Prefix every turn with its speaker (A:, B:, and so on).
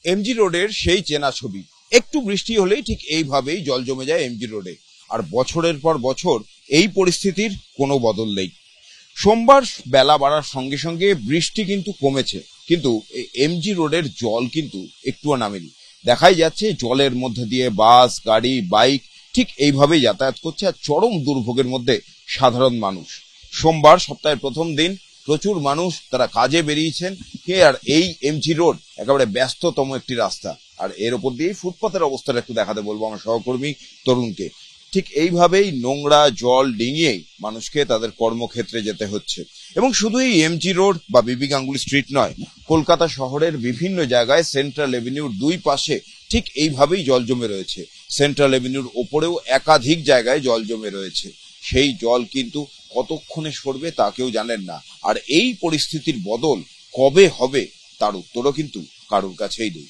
A: MG রোডের সেই চেনা ছবি। একটু বৃষ্টি হলেই ঠিক এইভাবেই জল জমে যায় এমজি রোডে। আর বছরের পর বছর এই পরিস্থিতির কোনো বদল নেই। সোমবার বেলা বাড়ার সঙ্গে সঙ্গে বৃষ্টি কিন্তু কমেছে, কিন্তু এমজি রোডের জল কিন্তু একটুও নামেনি। দেখাই যাচ্ছে জলের মধ্যে দিয়ে বাস, গাড়ি, বাইক ঠিক এইভাবেই যাতায়াত করছে, আর চরম দুর্ভোগের মধ্যে সাধারণ মানুষ। সোমবার সপ্তাহের প্রথম দিন, প্রচুর মানুষ তারা কাজে বেরিয়েছেন। আর এই এমজি রোড একেবারে ব্যস্ততম একটি রাস্তা, আর এর উপর দিয়ে ফুটপাতের অবস্থাটা একটু দেখাতে বলবো আমার সহকর্মী তরুণকে। ঠিক এইভাবেই নোংরা জল ডিঙিয়েই মানুষকে তাদের কর্মক্ষেত্রে যেতে হচ্ছে। এবং শুধু এই এমজি রোড বা বিবি গাঙ্গুলি স্ট্রিট নয়, কলকাতা শহরের বিভিন্ন জায়গায় সেন্ট্রাল এভিনিউর দুই পাশে ঠিক এইভাবেই জল জমে রয়েছে। সেন্ট্রাল এভিনিউর ওপরেও একাধিক জায়গায় জল জমে রয়েছে। সেই জল কিন্তু কতক্ষণে সরবে তা কেউ জানেন না। আর এই পরিস্থিতির বদল কবে হবে তার উত্তরও কিন্তু কারোর কাছেই নেই।